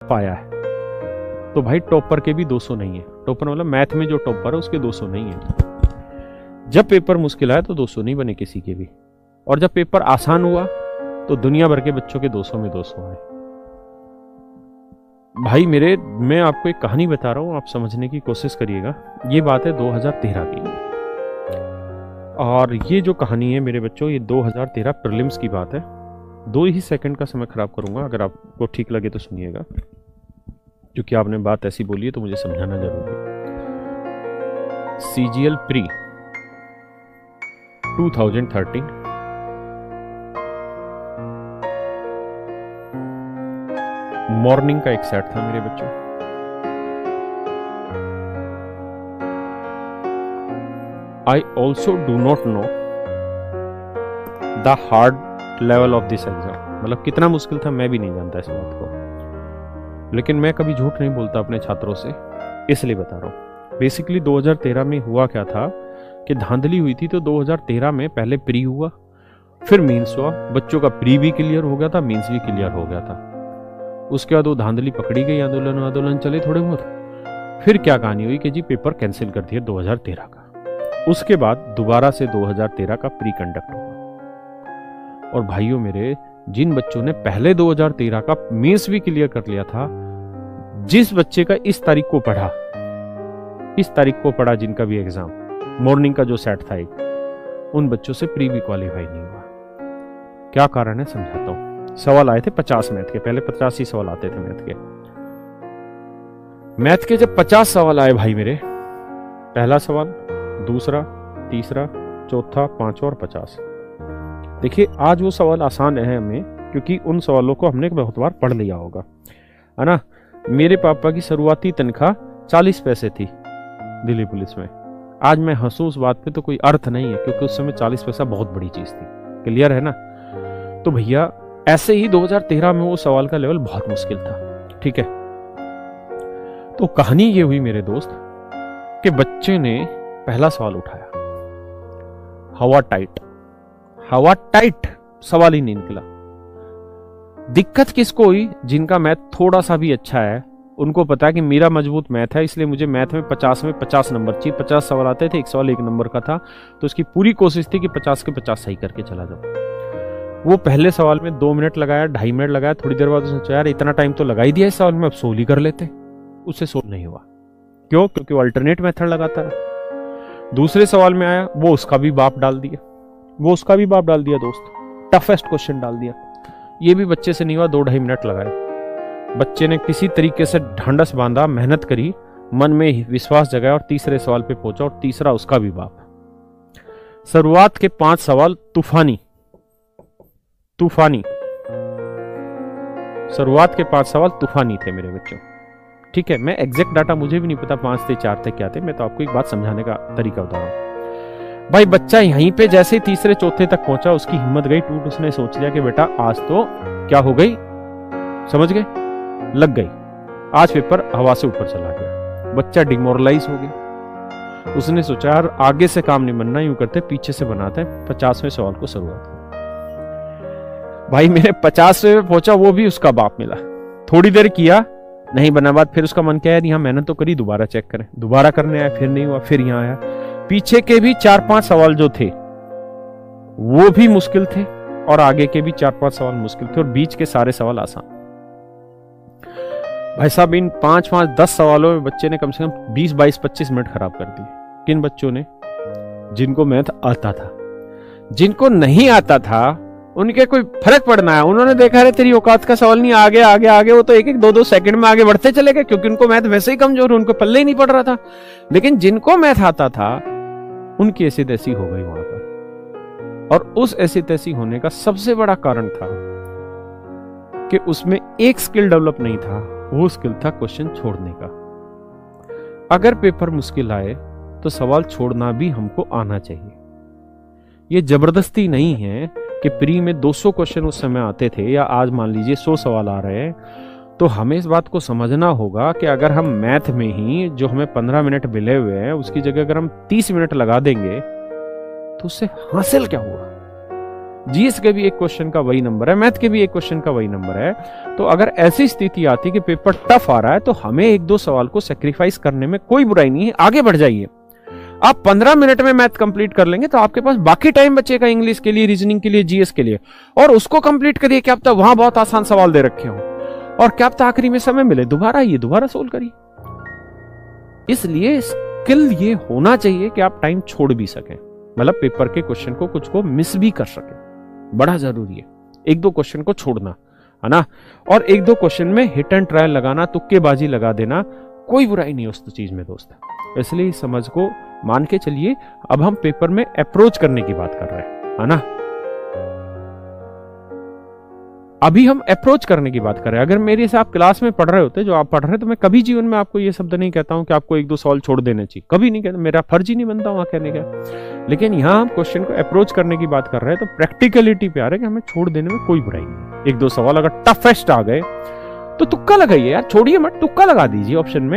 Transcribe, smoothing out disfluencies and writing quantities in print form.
पाया है, तो भाई टॉपर के भी 200 नहीं है। टॉपर मतलब मैथ में जो टॉपर है उसके 200 नहीं है। जब पेपर मुश्किल आया तो 200 नहीं बने किसी के भी, और जब पेपर आसान हुआ तो दुनिया भर के बच्चों के 200 में 200 आए। भाई मेरे, मैं आपको एक कहानी बता रहा हूं, आप समझने की कोशिश करिएगा। ये बात है 2013 की, और ये जो कहानी है मेरे बच्चों, ये 2013 प्रीलिम्स की बात है। 2 ही सेकंड का समय खराब करूंगा, अगर आपको ठीक लगे तो सुनिएगा, क्योंकि आपने बात ऐसी बोली है तो मुझे समझाना जरूरी है। CGL प्री 2013, मॉर्निंग का एक सेट था मेरे बच्चों। I also do not know the hard level of this exam, मतलब कितना मुश्किल था मैं भी नहीं जानता इस बात को, लेकिन मैं कभी झूठ नहीं बोलता अपने छात्रों से, इसलिए बता रहा हूँ। बेसिकली 2013 में हुआ क्या था कि धांधली हुई थी। तो 2013 में पहले प्री हुआ, फिर मीन्स हुआ। बच्चों का प्री भी क्लियर हो गया था, मीन्स भी क्लियर हो गया था। उसके बाद वो धांधली पकड़ी गई, आंदोलन चले थोड़े बहुत। फिर क्या कहानी हुई कि जी पेपर कैंसिल कर दिया 2013 का। उसके बाद दोबारा से 2013 का प्री कंडक्ट होगा। और भाइयों मेरे, जिन बच्चों ने पहले 2013 का मेंस भी क्लियर कर लिया था, जिस बच्चे का इस तारीख को पढ़ा जिनका भी एग्जाम मॉर्निंग का जो सेट था एक, उन बच्चों से प्री भी क्वालिफाई नहीं हुआ। क्या कारण है समझाता हूं। सवाल आए थे 50 मैथ के, पहले 50 ही सवाल आते थे मैथ के। जब 50 सवाल आए भाई मेरे, पहला सवाल, दूसरा, तीसरा, चौथा, पांचवा और 50। देखिए आज वो सवाल आसान है हमें, क्योंकि उन सवालों को हमने बहुत बार पढ़ लिया होगा, है ना। मेरे पापा की शुरुआती तनख्वाह 40 पैसे थी दिल्ली पुलिस में। आज मैं हंसूं उस बात पे तो कोई अर्थ नहीं है, क्योंकि उस समय 40 पैसा बहुत बड़ी चीज थी। क्लियर है ना। तो भैया ऐसे ही 2013 में वो सवाल का लेवल बहुत मुश्किल था, ठीक है। तो कहानी ये हुई मेरे दोस्त कि बच्चे ने पहला सवाल उठाया, हवा टाइट सवाल ही नहीं निकला। दिक्कत किसको हुई? जिनका मैथ थोड़ा सा भी अच्छा है, उनको पता है कि मेरा मजबूत मैथ है, इसलिए मुझे मैथ में 50 नंबर चाहिए। 50 सवाल आते थे, एक सवाल 1 नंबर का था, तो उसकी पूरी कोशिश थी कि 50 के 50 सही करके चला जाऊं। वो पहले सवाल में 2 मिनट लगाया, 2.5 मिनट लगाया। थोड़ी देर बाद उसने सोचा यार इतना टाइम तो लगा ही दिया इस सवाल में, अब सोल्व ही कर लेते। उससे सोल्व नहीं हुआ। क्यों? क्योंकि वो अल्टरनेट मेथड लगाता रहा। दूसरे सवाल में आया, वो उसका भी बाप डाल दिया दोस्त, टफेस्ट क्वेश्चन डाल दिया। ये भी बच्चे से नहीं हुआ, 2-2.5 मिनट लगाए। बच्चे ने किसी तरीके से ढांढस बांधा, मेहनत करी, मन में विश्वास जगाया और तीसरे सवाल पे पहुंचा, और तीसरा उसका भी बाप। शुरुआत के 5 सवाल तूफानी। शुरुआत के 5 सवाल तूफानी थे मेरे बच्चों, ठीक है। मैं एग्जैक्ट डाटा मुझे भी नहीं पता 5 थे, 4 थे, क्या थे। मैं तो आपको एक बात समझाने का तरीका बता रहा हूं। भाई बच्चा यहीं पे जैसे ही तीसरे चौथे तक पहुंचा, उसकी हिम्मत गई टूट। उसने सोच लिया कि बेटा आज तो क्या हो गई, समझ गए, लग गई। आज पेपर हवा से ऊपर चला गया। बच्चा डिमोरलाइज हो गया। उसने सोचा यार आगे से काम नहीं बनना, यूं करते पीछे से बनाते हैं। 50वें सवाल को शुरुआत। भाई मेरे 50वें में पहुंचा, वो भी उसका बाप मिला। थोड़ी देर किया, नहीं बना बात। फिर उसका मन किया यार यहाँ मेहनत तो करी, दोबारा चेक करें। दोबारा करने आया, फिर नहीं हुआ। फिर यहाँ आया। पीछे के भी 4-5 सवाल जो थे वो भी मुश्किल थे, और आगे के भी 4-5 सवाल मुश्किल थे, और बीच के सारे सवाल आसान। भाई साहब इन 5-5-10 सवालों में बच्चे ने कम से कम 20-22-25 मिनट खराब कर दिए। किन बच्चों ने? जिनको मैथ आता था। जिनको नहीं आता था उनके कोई फर्क पड़ना है, उन्होंने देखा है तेरी औकात का सवाल नहीं, आगे आगे आगे। वो तो 1-1 2-2 सेकंड में आगे बढ़ते चले गए, क्योंकि उनको मैथ वैसे ही कमजोर, उनको पल्ले ही नहीं पड़ रहा था। लेकिन जिनको मैथ आता था उनकी ऐसी तैसी हो गई वहां पर। और उस ऐसी तैसी होने का सबसे बड़ा कारण था कि उसमें एक स्किल डेवलप नहीं था, वो स्किल था क्वेश्चन छोड़ने का। अगर पेपर मुश्किल आए तो सवाल छोड़ना भी हमको आना चाहिए। ये जबरदस्ती नहीं है कि प्री में 200 क्वेश्चन उस समय आते थे, या आज मान लीजिए 100 सवाल आ रहे हैं, तो हमें इस बात को समझना होगा कि अगर हम मैथ में ही जो हमें 15 मिनट मिले हुए हैं, उसकी जगह अगर हम 30 मिनट लगा देंगे तो उससे हासिल क्या हुआ? जीएस के भी एक क्वेश्चन का वही नंबर है, मैथ के भी एक क्वेश्चन का वही नंबर है। तो अगर ऐसी स्थिति आती कि पेपर टफ आ रहा है तो हमें एक दो सवाल को सेक्रीफाइस करने में कोई बुराई नहीं है, आगे बढ़ जाइए। आप 15 मिनट में मैथ कंप्लीट कर लेंगे तो आपके पास बाकी टाइम बचेगा इंग्लिश के लिए, रीजनिंग के लिए, जीएस के लिए, और उसको कंप्लीट करिए। क्या पता वहां बहुत आसान सवाल दे रखे हो, और क्या पता आखिरी में समय मिले दोबारा आइए, दोबारा सोल्व करिए। इसलिए स्किल ये होना चाहिए कि आप टाइम छोड़ भी सकें, मतलब पेपर के क्वेश्चन को कुछ को मिस भी कर सके, बड़ा जरूरी है एक दो क्वेश्चन को छोड़ना, है ना। और एक दो क्वेश्चन में हिट एंड ट्रायल लगाना, तुक्केबाजी लगा देना, कोई बुराई नहीं उस चीज में दोस्त। इसलिए इस समझ को मान के चलिए। अब हम पेपर में अप्रोच करने की बात कर रहे हैं, है ना। अभी हम अप्रोच करने की बात कर रहे हैं। अगर मेरे से आप क्लास में पढ़ रहे होते, जो आप पढ़ रहे हैं, तो मैं कभी जीवन में आपको ये शब्द नहीं कहता हूं कि आपको एक दो सवाल छोड़ देने चाहिए, कभी नहीं कहता, मेरा फर्ज ही नहीं बनता वहां कहने का। लेकिन यहां हम क्वेश्चन को अप्रोच करने की बात कर रहे हैं, तो प्रैक्टिकलिटी पे आ रहा है कि हमें छोड़ देने में कोई बुराई नहीं। एक दो सवाल अगर टफेस्ट आ गए तो तुक्का लगाइए यार, छोड़िए मत, तुक्का लगा दीजिए ऑप्शन में।